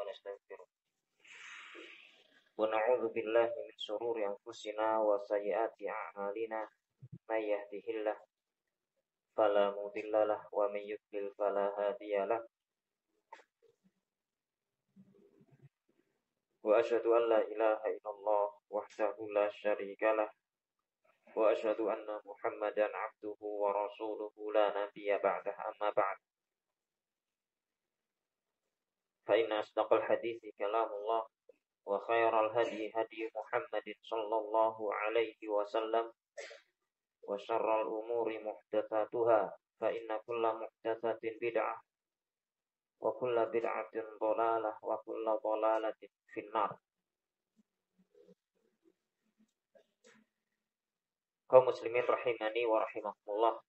ونستغفره ونعوذ بالله من شرور أنفسنا وسيئات أعمالنا من يهده الله فلا مضل له ومن يضلل فلا هادي له وأشهد أن لا إله إلا الله وحده لا شريك له وأشهد أن محمدا عبده ورسوله لا نبي بعده أما بعد فإن أصدق الحديث كلام الله وخير الهدي هدي محمد صلى الله عليه وسلم وشر الأمور محدثاتها فإن كل محدثة بدعة وكل بدعة ضلالة وكل ضلالة في النار. Kaum muslimin rahimani wa rahimakumullah.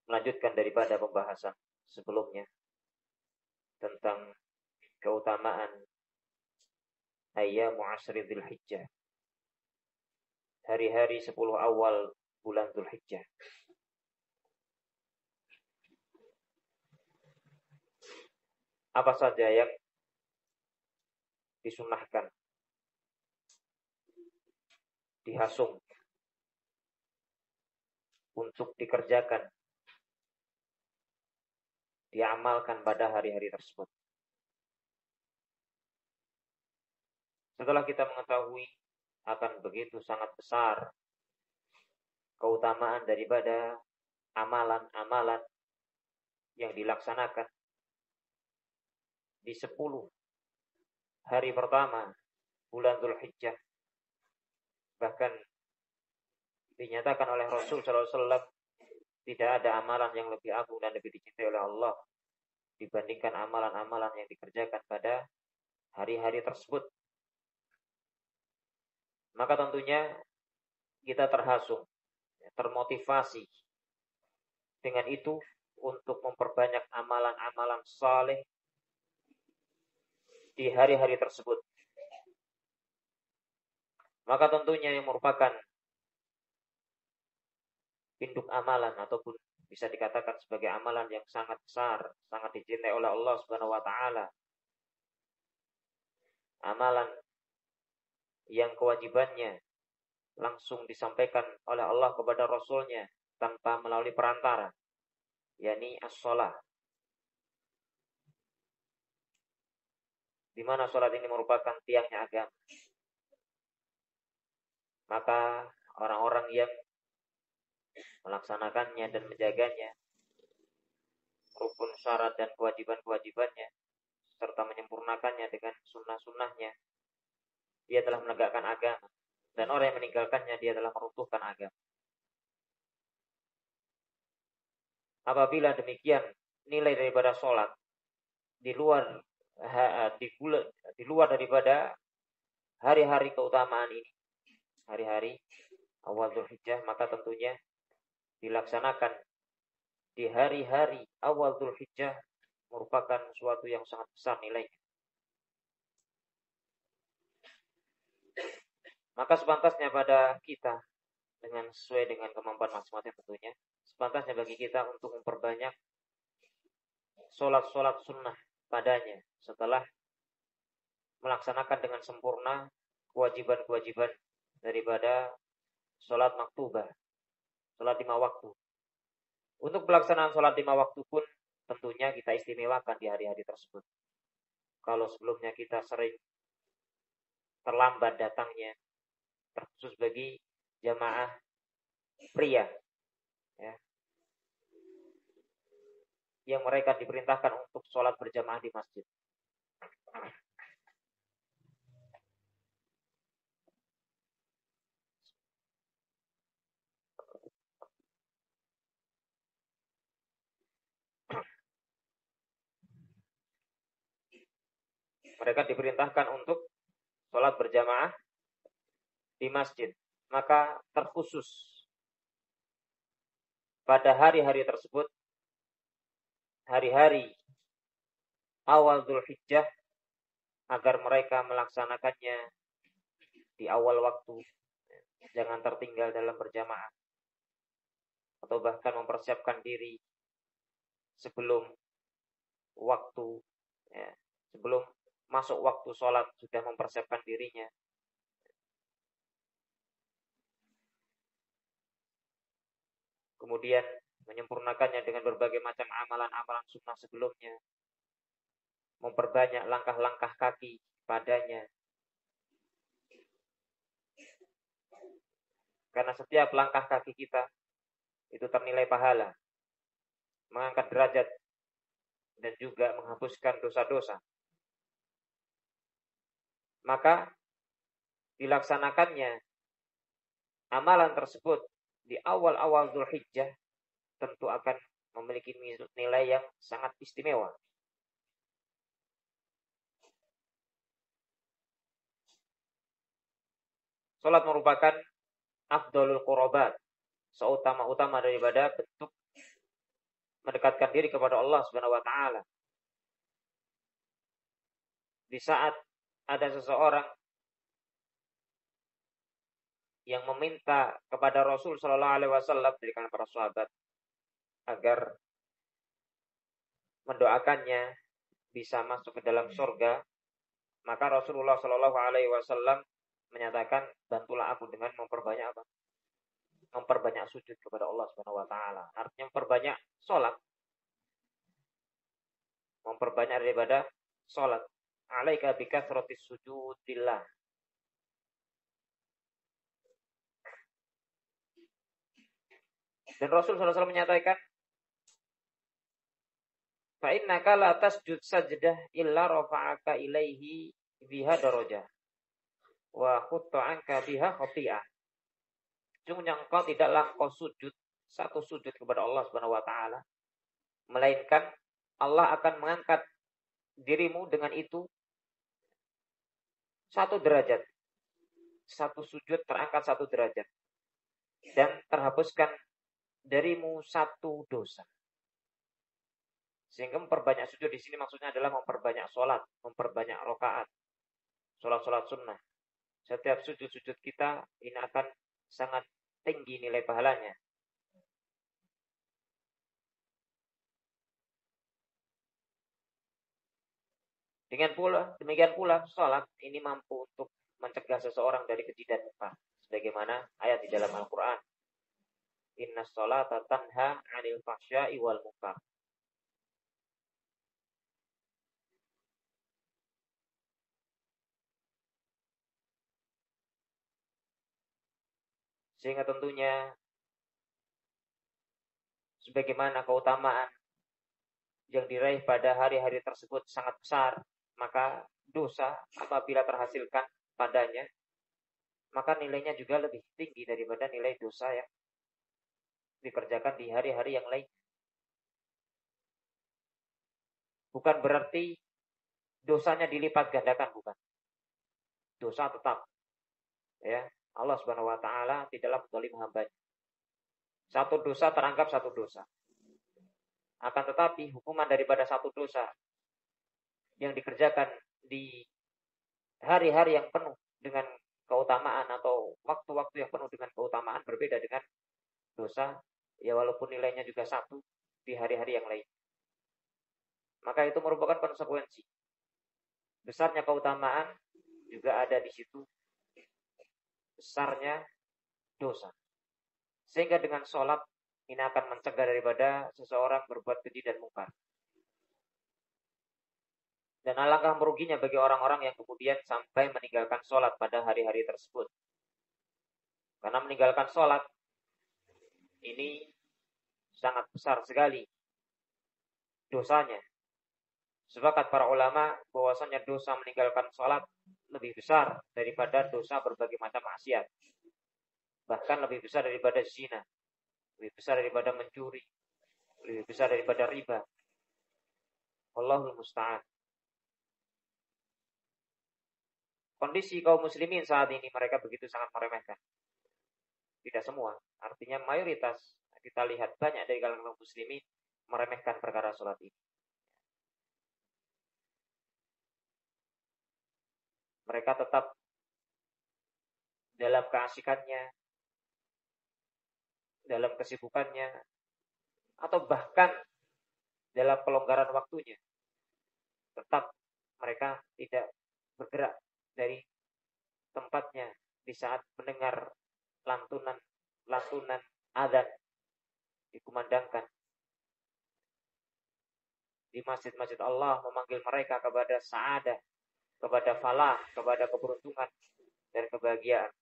Melanjutkan daripada pembahasan sebelumnya tentang keutamaan ayyamu ashri Dzulhijjah, hari-hari 10 awal bulan Dzulhijjah. Apa saja yang disunahkan, dihasung untuk dikerjakan, diamalkan pada hari-hari tersebut. Setelah kita mengetahui akan begitu sangat besar keutamaan daripada amalan-amalan yang dilaksanakan di 10 hari pertama bulan Dzulhijjah, bahkan dinyatakan oleh Rasul SAW tidak ada amalan yang lebih agung dan lebih dicintai oleh Allah dibandingkan amalan-amalan yang dikerjakan pada hari-hari tersebut. Maka tentunya kita terhasung, termotivasi dengan itu untuk memperbanyak amalan-amalan saleh di hari-hari tersebut. Maka tentunya yang merupakan induk amalan ataupun bisa dikatakan sebagai amalan yang sangat besar, sangat dicintai oleh Allah Subhanahu wa taala. Amalan yang kewajibannya langsung disampaikan oleh Allah kepada Rasulnya tanpa melalui perantara, yakni as-shalah. Di mana salat ini merupakan tiangnya agama. Maka orang-orang yang melaksanakannya dan menjaganya, rukun syarat dan kewajiban-kewajibannya, serta menyempurnakannya dengan sunnah-sunnahnya, dia telah menegakkan agama. Dan orang yang meninggalkannya, dia telah meruntuhkan agama. Apabila demikian, nilai daripada sholat di luar daripada hari-hari keutamaan ini, hari-hari awal Dzulhijjah, maka tentunya dilaksanakan di hari-hari awal Dzulhijjah merupakan suatu yang sangat besar nilainya. Maka sepantasnya pada kita, dengan sesuai dengan kemampuan masing-masing tentunya, sepantasnya bagi kita untuk memperbanyak sholat-sholat sunnah padanya setelah melaksanakan dengan sempurna kewajiban-kewajiban daripada sholat maktubah, sholat 5 waktu. Untuk pelaksanaan sholat 5 waktu pun tentunya kita istimewakan di hari-hari tersebut. Kalau sebelumnya kita sering terlambat datangnya, terkhusus bagi jamaah pria, ya, yang mereka diperintahkan untuk sholat berjamaah di masjid. Mereka diperintahkan untuk sholat berjamaah di masjid. Maka terkhusus pada hari-hari tersebut, hari-hari awal Dzulhijjah, agar mereka melaksanakannya di awal waktu, jangan tertinggal dalam berjamaah, atau bahkan mempersiapkan diri sebelum waktu, ya, sebelum masuk waktu sholat sudah mempersiapkan dirinya. Kemudian menyempurnakannya dengan berbagai macam amalan-amalan sunnah sebelumnya. Memperbanyak langkah-langkah kaki padanya. Karena setiap langkah kaki kita itu ternilai pahala, mengangkat derajat, dan juga menghapuskan dosa-dosa. Maka dilaksanakannya amalan tersebut di awal-awal Dzulhijjah tentu akan memiliki nilai yang sangat istimewa. Salat merupakan afdalul qurbat, seutama-utama daripada bentuk mendekatkan diri kepada Allah Subhanahu wa taala. Di saat ada seseorang yang meminta kepada Rasul sallallahu alaihi wasallam dari kalangan para sahabat agar mendoakannya bisa masuk ke dalam surga, maka Rasulullah sallallahu alaihi wasallam menyatakan, bantulah aku dengan memperbanyak apa? Memperbanyak sujud kepada Allah Subhanahu wa taala. Artinya memperbanyak salat. Memperbanyak daripada salat. Alaika bikathratis sujudillah. Dan Rasul sallallahu alaihi wasallam menyatakan, fa innaka la tasjud sajdah illa rafa'aka ilaihi biha darajah wa khutta anka biha khati'ah. Sungguhnya engkau tidaklah engkau sujud satu sujud kepada Allah Subhanahu wa taala, melainkan Allah akan mengangkat dirimu dengan itu satu derajat. Satu sujud terangkat satu derajat dan terhapuskan darimu satu dosa. Sehingga memperbanyak sujud di sini maksudnya adalah memperbanyak sholat, memperbanyak rakaat, sholat-sholat sunnah. Setiap sujud-sujud kita ini akan sangat tinggi nilai pahalanya. Demikian pula sholat ini mampu untuk mencegah seseorang dari keji dan munkar. Sebagaimana ayat di dalam Al-Quran. Inna sholata tanha 'anil fahsya'i wal munkar. Sehingga tentunya sebagaimana keutamaan yang diraih pada hari-hari tersebut sangat besar, maka dosa apabila terhasilkan padanya, maka nilainya juga lebih tinggi daripada nilai dosa yang dikerjakan di hari-hari yang lain. Bukan berarti dosanya dilipat gandakan, bukan. Dosa tetap. Ya, Allah Subhanahu wa taala tidaklah menzalim hambanya. Satu dosa teranggap satu dosa. Akan tetapi hukuman daripada satu dosa yang dikerjakan di hari-hari yang penuh dengan keutamaan atau waktu-waktu yang penuh dengan keutamaan berbeda dengan dosa ya walaupun nilainya juga satu di hari-hari yang lain. Maka itu merupakan konsekuensi. Besarnya keutamaan juga ada di situ besarnya dosa. Sehingga dengan sholat ini akan mencegah daripada seseorang berbuat keji dan mungkar. Dan alangkah meruginya bagi orang-orang yang kemudian sampai meninggalkan sholat pada hari-hari tersebut. Karena meninggalkan sholat ini sangat besar sekali dosanya. Sepakat para ulama bahwasanya dosa meninggalkan sholat lebih besar daripada dosa berbagai macam maksiat. Bahkan lebih besar daripada zina, lebih besar daripada mencuri, lebih besar daripada riba. Wallahul musta'an. Kondisi kaum muslimin saat ini mereka begitu sangat meremehkan. Tidak semua, artinya mayoritas kita lihat banyak dari kalangan kaum muslimin meremehkan perkara sholat ini. Mereka tetap dalam keasikannya, dalam kesibukannya, atau bahkan dalam pelonggaran waktunya. Tetap mereka tidak bergerak dari tempatnya di saat mendengar lantunan adzan dikumandangkan. Di masjid-masjid Allah memanggil mereka kepada sa'adah, kepada falah, kepada keberuntungan dan kebahagiaan.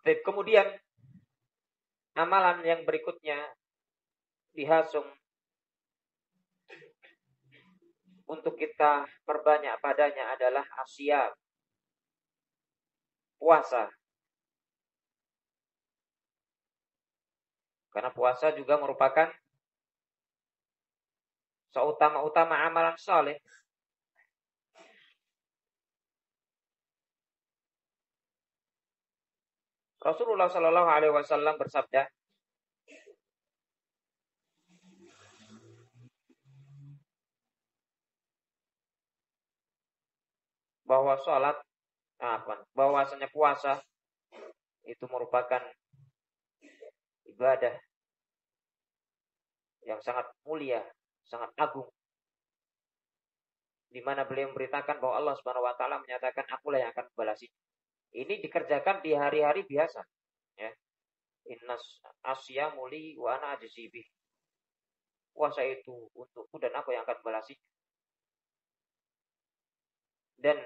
Kemudian amalan yang berikutnya dihasung untuk kita perbanyak padanya adalah asyam, puasa. Karena puasa juga merupakan seutama-utama amalan saleh. Rasulullah Shallallahu Alaihi Wasallam bersabda, bahwa bahwasanya puasa itu merupakan ibadah yang sangat mulia, sangat agung, di mana beliau memberitakan bahwa Allah Subhanahu Wa Taala menyatakan, akulah yang akan membalasi. Ini dikerjakan di hari-hari biasa, ya. Innas asyamu li wa ana ajzi bih. Puasa itu untukku dan aku yang akan membalasi. Dan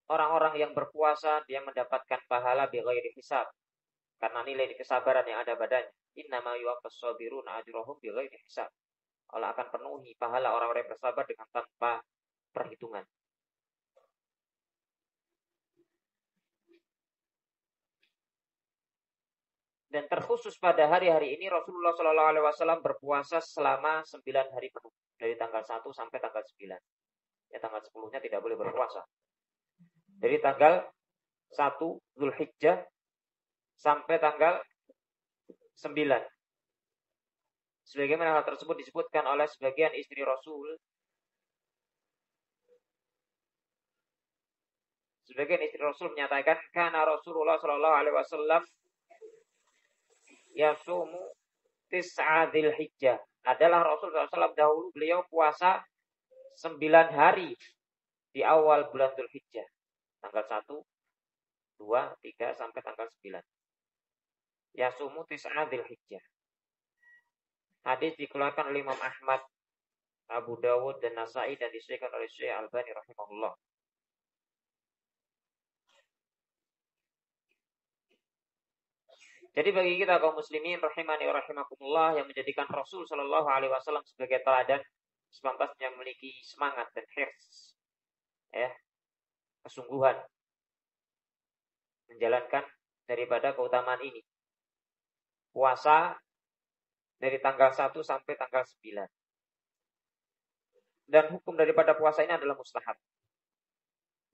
orang-orang yang berpuasa dia mendapatkan pahala bighairi hisab, karena nilai kesabaran yang ada padanya. Innama yuwaffas sabiruna ajrahum bighairi hisab. Allah akan penuhi pahala orang-orang yang bersabar dengan tanpa perhitungan. Dan terkhusus pada hari-hari ini Rasulullah Shallallahu Alaihi Wasallam berpuasa selama 9 hari penuh, dari tanggal 1 sampai tanggal 9. Ya, tanggal 10-nya tidak boleh berpuasa. Dari tanggal 1 Zulhijjah sampai tanggal 9. Sebagaimana hal tersebut disebutkan oleh sebagian istri Rasul. Sebagian istri Rasul menyatakan, karena Rasulullah Shallallahu Alaihi Wasallam yasumu tis'a Dzulhijjah. Adalah Rasulullah SAW dahulu beliau puasa 9 hari di awal bulan Dzulhijjah. Tanggal 1, 2, 3 sampai tanggal 9. Yasumu tis'a Dzulhijjah. Hadis dikeluarkan oleh Imam Ahmad, Abu Dawud dan Nasai dan disahihkan oleh Syekh Albani rahimahullah. Jadi bagi kita kaum muslimin rahimani wa rahimakumullah, yang menjadikan Rasul Shallallahu Alaihi Wasallam sebagai teladan, sepantasnya memiliki semangat dan hirs, ya, kesungguhan menjalankan daripada keutamaan ini. Puasa dari tanggal 1 sampai tanggal 9. Dan hukum daripada puasa ini adalah mustahab.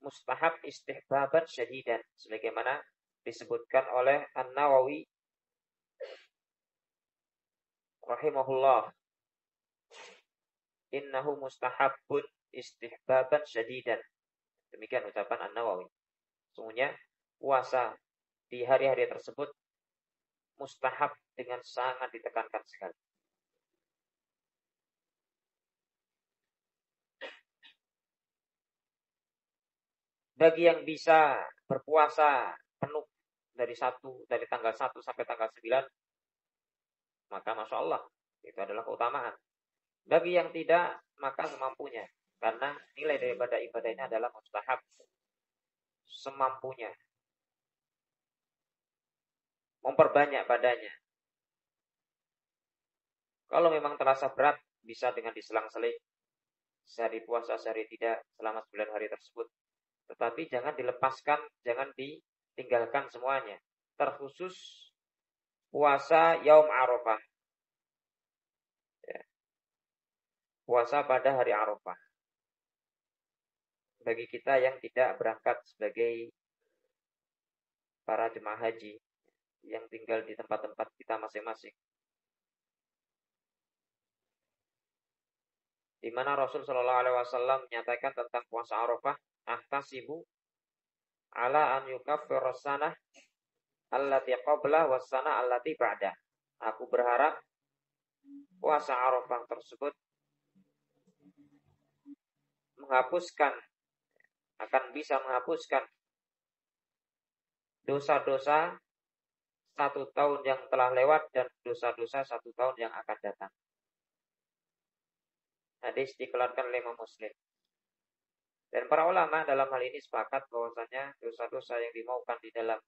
Mustahab istihbaban syadidan, sebagaimana disebutkan oleh An-Nawawi rahimahullah. Innahu mustahabun istihbaban syadidan. Demikian ucapan An-Nawawi. Sungguhnya puasa di hari-hari tersebut mustahab dengan sangat ditekankan sekali. Bagi yang bisa berpuasa penuh dari tanggal 1 sampai tanggal 9, maka masya Allah, itu adalah keutamaan. Bagi yang tidak, maka semampunya, karena nilai daripada ibadah ini adalah mustahab, semampunya, memperbanyak padanya. Kalau memang terasa berat, bisa dengan diselang-seling, sehari puasa, sehari tidak, selama 9 hari tersebut. Tetapi jangan dilepaskan, jangan ditinggalkan semuanya. Terkhusus puasa Yaum Arafah, ya. Puasa pada hari Arafah. Bagi kita yang tidak berangkat sebagai para jemaah haji, yang tinggal di tempat-tempat kita masing-masing, di mana Rasul Shallallahu Alaihi Wasallam menyatakan tentang puasa Arafah, ahtasibu ala an yukaffir sanah allati qabla was sana allati ba'da. Aku berharap puasa Arafah tersebut menghapuskan, akan bisa menghapuskan dosa-dosa 1 tahun yang telah lewat dan dosa-dosa 1 tahun yang akan datang. Hadis dikeluarkan oleh Imam Muslim. Dan para ulama dalam hal ini sepakat bahwasanya dosa-dosa yang dimaukan di dalam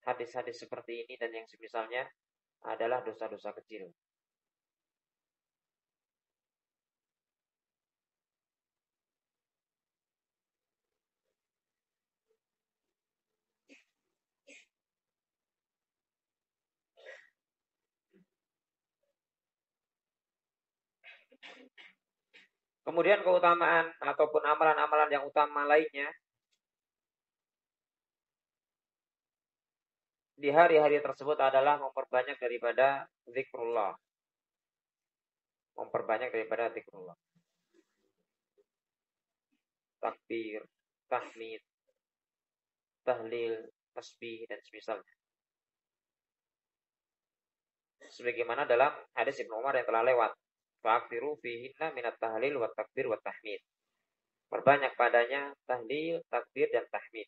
hadis-hadis seperti ini dan yang semisalnya adalah dosa-dosa kecil. Kemudian keutamaan ataupun amalan-amalan yang utama lainnya di hari-hari tersebut adalah memperbanyak daripada zikrullah. Memperbanyak daripada zikrullah. Takbir, tahmid, tahlil, tasbih dan semisalnya. Sebagaimana dalam hadis Ibnu Umar yang telah lewat. Fa'aktiru fihinna minat tahlil wa takbir wa tahmid. Perbanyak padanya tahlil, takbir dan tahmid.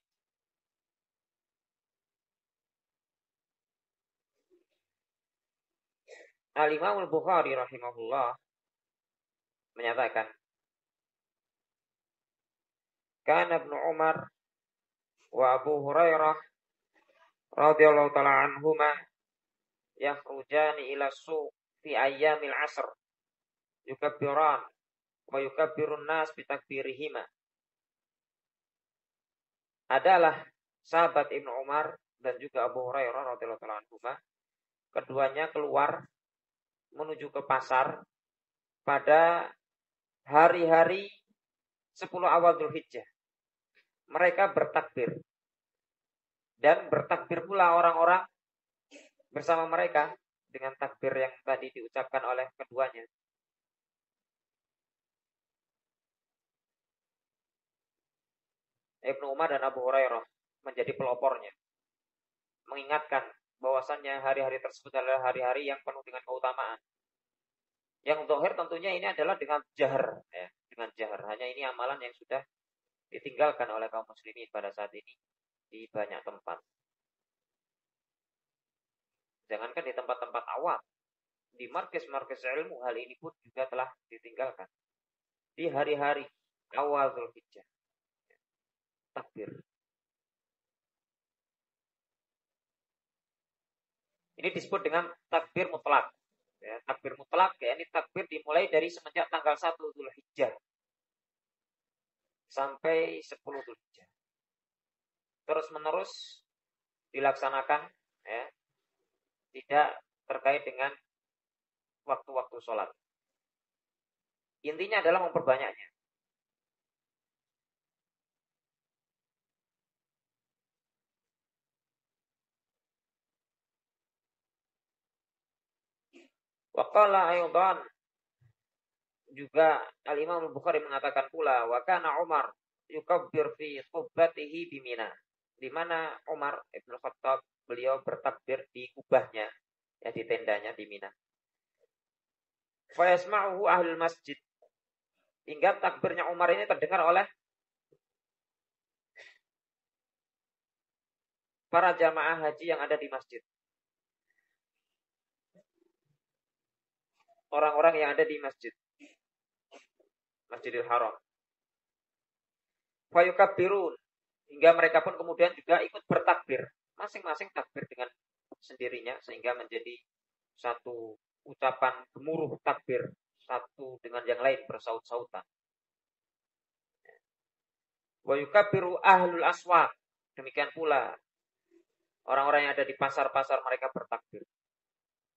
Al-Imam Al-Bukhari rahimahullah menyatakan, Kana Ibnu Umar wa Abu Hurairah radhiyallahu ta'ala anhuma yakhrujani ila suq fi ayyamil asr yukabbiran wa yukabbirun nas bitakbirihima. Adalah sahabat Ibnu Umar dan juga Abu Hurairah radhiyallahu ta'ala anhuma, keduanya keluar menuju ke pasar pada hari-hari 10 awal Dzulhijjah. Mereka bertakbir. Dan bertakbir pula orang-orang bersama mereka dengan takbir yang tadi diucapkan oleh keduanya. Ibnu Umar dan Abu Hurairah menjadi pelopornya, mengingatkan bahwasannya hari-hari tersebut adalah hari-hari yang penuh dengan keutamaan. Yang zahir tentunya ini adalah dengan jahar, ya, dengan jahar. Hanya ini amalan yang sudah ditinggalkan oleh kaum muslimin pada saat ini di banyak tempat. Jangankan di tempat-tempat awam, di markis-markis ilmu hal ini pun juga telah ditinggalkan. Di hari-hari awal Dzulhijjah, takbir. Ini disebut dengan takbir mutlak. Ya, takbir mutlak, ya, ini takbir dimulai dari semenjak tanggal 1 Dzulhijjah sampai 10 Dzulhijjah. Terus menerus dilaksanakan, ya, tidak terkait dengan waktu-waktu sholat. Intinya adalah memperbanyaknya. Wa qala aydan, juga Al-Imam Al-Bukhari mengatakan pula, wa kana Umar yukabbir fi qubbatihi bi Mina, di mana Umar Ibnu Khattab beliau bertakbir di kubahnya, ya, di tendanya di Mina. Fa yasma'uhu ahlul masjid, hingga takbirnya Umar ini terdengar oleh para jamaah haji yang ada di masjid. Orang-orang yang ada di masjid, Masjidil Haram. Fa yukabbirun, hingga mereka pun kemudian juga ikut bertakbir, masing-masing takbir dengan sendirinya, sehingga menjadi satu ucapan gemuruh takbir, satu dengan yang lain bersaut-sautan. Wa yukabbiru ahlul aswaq, demikian pula orang-orang yang ada di pasar-pasar mereka bertakbir.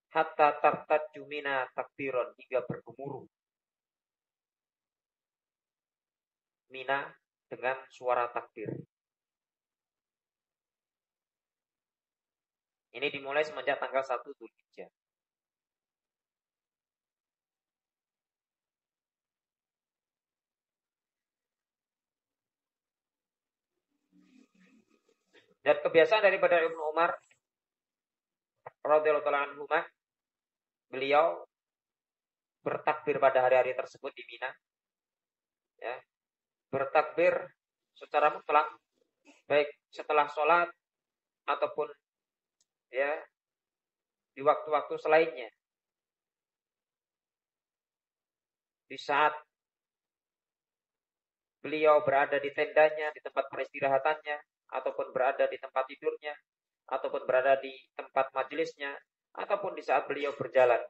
Hatta tartadju mina takbiron, hingga bergemuruh Mina dengan suara takbir. Ini dimulai semenjak tanggal 1 Dzulhijjah. Dan kebiasaan daripada Ibnu Umar radhiyallahu anhu, beliau bertakbir pada hari-hari tersebut di Mina, ya, bertakbir secara mutlak, baik setelah sholat ataupun ya di waktu-waktu selainnya. Di saat beliau berada di tendanya, di tempat peristirahatannya, ataupun berada di tempat tidurnya, ataupun berada di tempat majelisnya, ataupun di saat beliau berjalan.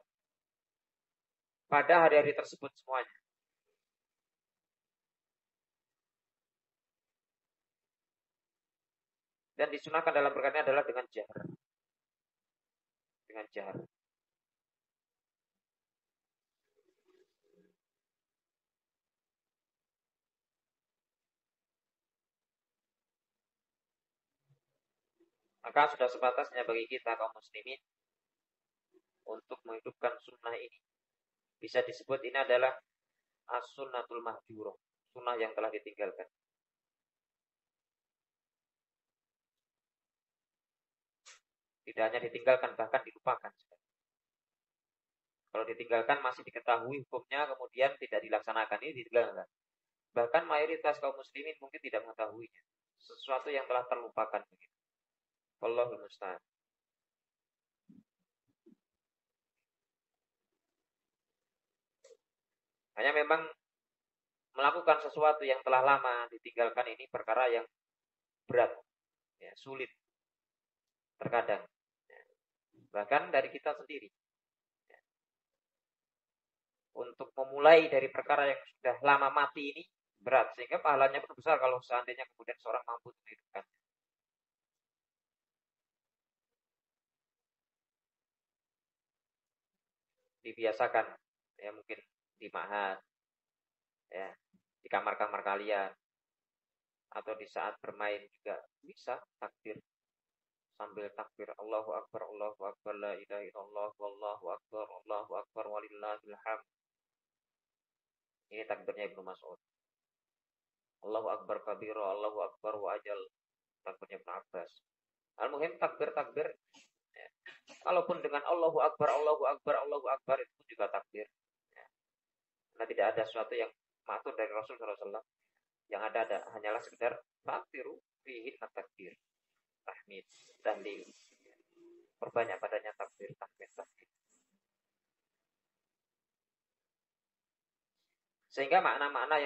Pada hari-hari tersebut semuanya. Dan disunahkan dalam perkara adalah dengan jahar. Dengan jahar. Maka sudah sebatasnya bagi kita kaum muslimin untuk menghidupkan sunnah ini. Bisa disebut ini adalah as-sunnatul mahjurah, sunnah yang telah ditinggalkan. Tidak hanya ditinggalkan, bahkan dilupakan. Kalau ditinggalkan masih diketahui hukumnya, kemudian tidak dilaksanakan, ini ditinggalkan. Bahkan mayoritas kaum muslimin mungkin tidak mengetahuinya. Sesuatu yang telah terlupakan. Wallahul musta'an. Hanya memang melakukan sesuatu yang telah lama ditinggalkan ini perkara yang berat, ya, sulit terkadang. Bahkan dari kita sendiri. Untuk memulai dari perkara yang sudah lama mati ini berat. Sehingga pahalanya pun besar kalau seandainya kemudian seorang mampu menghidupkan. Dibiasakan. Ya mungkin di ma'had. Ya, di kamar-kamar kalian. Atau di saat bermain juga bisa takbir. Sambil takbir Allahu Akbar, la ilaha illallah, wallahu akbar, walillahil hamd. Ini takbirnya Ibnu Mas'ud. Allahu Akbar kabira, Allahu Akbar wa ajal. Takbirnya Ibnu Abbas. Al-muhim takbir-takbir. Ya. Kalaupun dengan Allahu Akbar, itu juga takbir. Ya. Karena tidak ada sesuatu yang matur dari Rasul SAW. Yang ada hanyalah sekedar takbiru fihi takbir. Tahmid, tahlil. Perbanyak padanya takbir. Sehingga makna-makna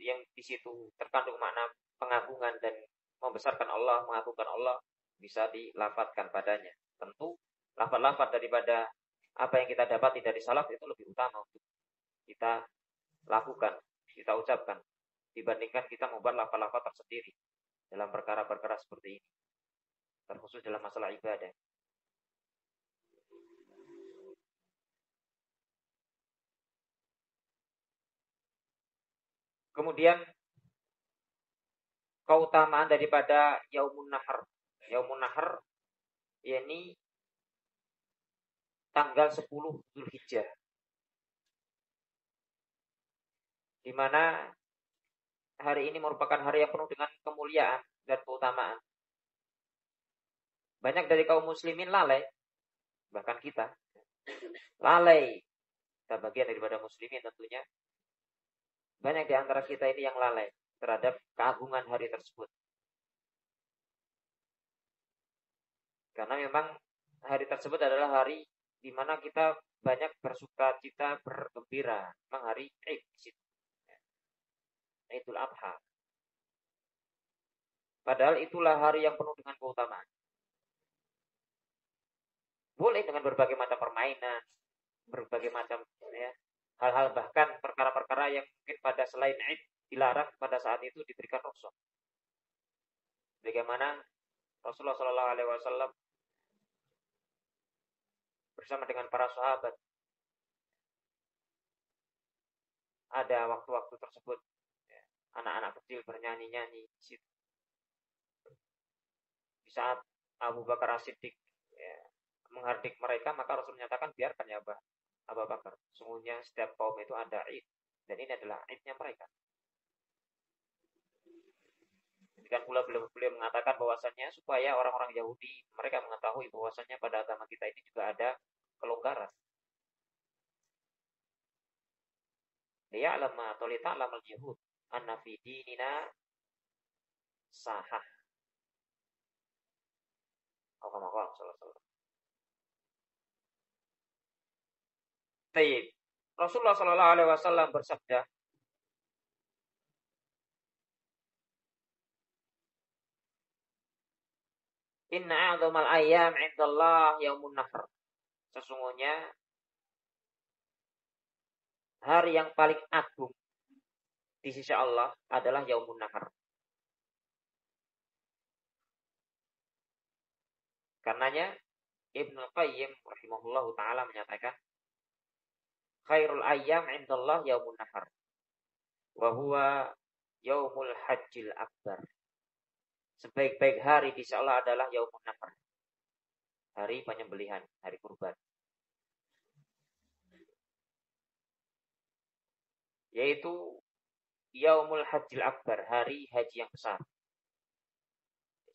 yang di situ terkandung makna pengagungan dan membesarkan Allah, mengagungkan Allah bisa dilafadzkan padanya. Tentu lafaz-lafaz daripada apa yang kita dapati dari salaf itu lebih utama untuk kita lakukan, kita ucapkan dibandingkan kita membuat lafaz-lafaz tersendiri dalam perkara-perkara seperti ini. Terkhusus dalam masalah ibadah. Kemudian keutamaan daripada Yaumun Nahar. Yaumun Nahar yakni tanggal 10 Zulhijjah. Di mana hari ini merupakan hari yang penuh dengan kemuliaan dan keutamaan. Banyak dari kaum muslimin lalai, bahkan kita lalai. Kita bagian daripada muslimin tentunya. Banyak di antara kita ini yang lalai terhadap keagungan hari tersebut. Karena memang hari tersebut adalah hari di mana kita banyak bersuka cita, bergembira. Memang hari Id di situ. Idul Adha. Padahal itulah hari yang penuh dengan keutamaan. Boleh dengan berbagai macam permainan, berbagai macam ya, hal-hal bahkan perkara-perkara yang mungkin pada selain Id dilarang pada saat itu diberikan rukhsah. Bagaimana Rasulullah SAW bersama dengan para sahabat ada waktu-waktu tersebut ya, anak-anak kecil bernyanyi-nyanyi di situ. Di saat Abu Bakar As-Siddiq ya, menghardik mereka, maka Rasul menyatakan biarkan ya Abu Bakar. Sungguhnya setiap kaum itu ada Id dan ini adalah Idnya mereka. Demikian pula beliau mengatakan bahwasannya supaya orang-orang Yahudi mereka mengetahui bahwasannya pada agama kita ini juga ada kelonggaran. Liya'lama atau lita'lamal yahud anna fi dinina sahah. Alhamdulillah sallallahu alaihi wasallam. Baik. Rasulullah sallallahu alaihi wasallam bersabda, "Inna a'dhamal ayyam 'indallah yaumun nahr." Sesungguhnya hari yang paling agung di sisi Allah adalah yaumun nahr. Karenanya Ibnu Qayyim rahimahullahu taala menyatakan, "Khairul ayyam 'indallah yaumun nahr. Wa huwa yaumul hajjil akbar." Sebaik-baik hari di sisi Allah adalah yaumun nahr. Hari penyembelihan, hari kurban. Yaitu yaumul hajjil akbar, hari haji yang besar.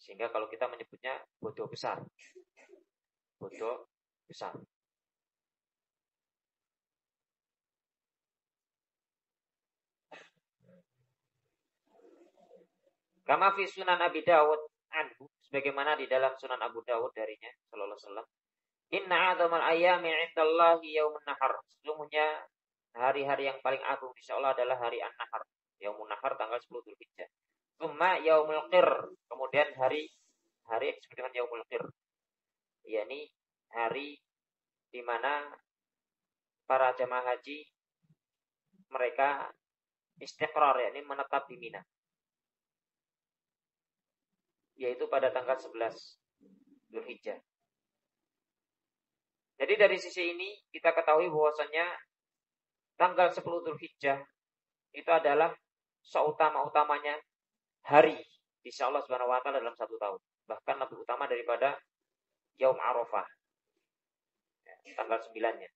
Sehingga kalau kita menyebutnya bodoh besar. Bodoh besar. Kama fi sunan Abi Dawud anhu, sebagaimana di dalam sunan Abu Dawud darinya sallallahu alaihi wasallam, inna a'dhamal ayyami 'indallahi yaumun nahar. Sesungguhnya hari-hari yang paling agung insyaallah adalah hari An-Nahar. Yaumun Nahar tanggal 10 Dzulhijjah. Tsumma yaumul qir, kemudian hari yang disebut dengan yaumul qir. Yakni hari di mana para jamaah haji mereka istiqrar, yakni menetap di Mina. Yaitu pada tanggal 11 Dzulhijjah. Jadi dari sisi ini kita ketahui bahwasannya tanggal 10 Dzulhijjah itu adalah seutama-utamanya hari di sisi Allah Subhanahu wa taala dalam satu tahun. Bahkan lebih utama daripada Yaum Arafah. Tanggal 9-nya.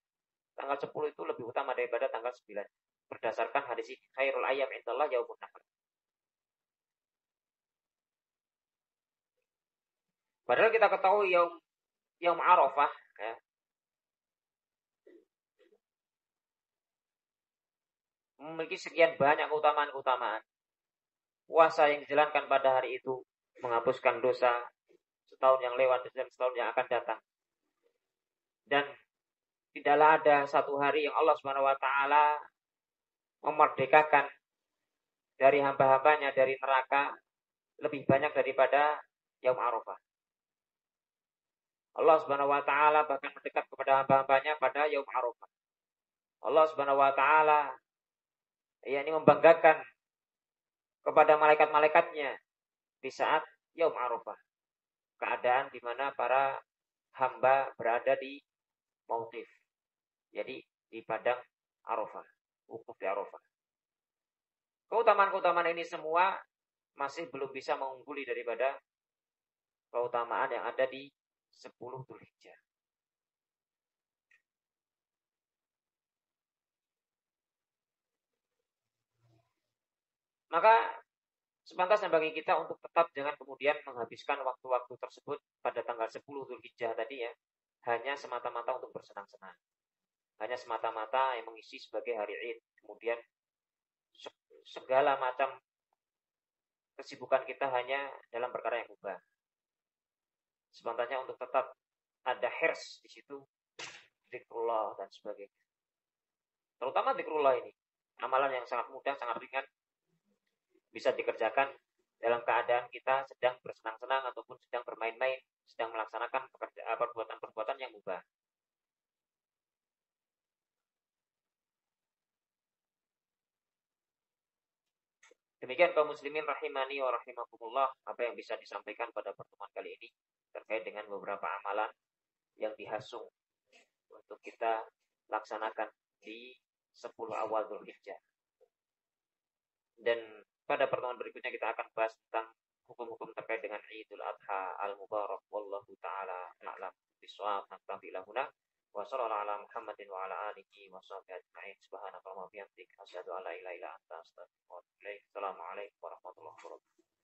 Tanggal 10 itu lebih utama daripada tanggal 9. Berdasarkan hadis ini, khairul ayyam indallah yaumun nahr. Padahal kita ketahui Yaum Arafah ya, memiliki sekian banyak keutamaan-keutamaan. Puasa yang dijalankan pada hari itu menghapuskan dosa setahun yang lewat dan setahun yang akan datang. Dan tidaklah ada satu hari yang Allah Subhanahu wa taala memerdekakan dari hamba-hambanya dari neraka lebih banyak daripada Yaum Arafah. Allah Subhanahu wa taala bahkan mendekat kepada hamba-hambanya pada Yaum Arafah. Allah Subhanahu wa taala yakni membanggakan kepada malaikat-malaikatnya di saat Yaum Arafah. Keadaan di mana para hamba berada di mauqif. Jadi di padang Arafah, wukuf di Arafah. Keutamaan-keutamaan ini semua masih belum bisa mengungguli daripada keutamaan yang ada di 10 Dzulhijjah. Maka sepantasnya bagi kita untuk tetap jangan kemudian menghabiskan waktu-waktu tersebut pada tanggal 10 Dzulhijjah tadi ya, hanya semata-mata untuk bersenang-senang. Hanya semata-mata yang mengisi sebagai hari Id. Kemudian segala macam kesibukan kita hanya dalam perkara yang mubah. Sepantasnya untuk tetap ada hirs di situ, zikrullah dan sebagainya. Terutama zikrullah ini, amalan yang sangat mudah, sangat ringan, bisa dikerjakan dalam keadaan kita sedang bersenang-senang ataupun sedang bermain-main, sedang melaksanakan perbuatan-perbuatan yang mubah. Demikian kaum muslimin rahimani wa rahimakumullah, apa yang bisa disampaikan pada pertemuan kali ini terkait dengan beberapa amalan yang dihasung untuk kita laksanakan di 10 awal Dzulhijjah. Dan pada pertemuan berikutnya kita akan bahas tentang hukum-hukum terkait dengan Idul Adha al-Mubarak. Wallahu ta'ala a'lam bishawab. Naktafi lahuna wa sallallahu ala Muhammadin wa ala alihi wa sahbihi ajma'in. Subhanakallahumma wa bihamdika asyhadu an la ilaha illa anta astaghfiruka wa atubu ilaik. Assalamualaikum warahmatullahi wabarakatuh.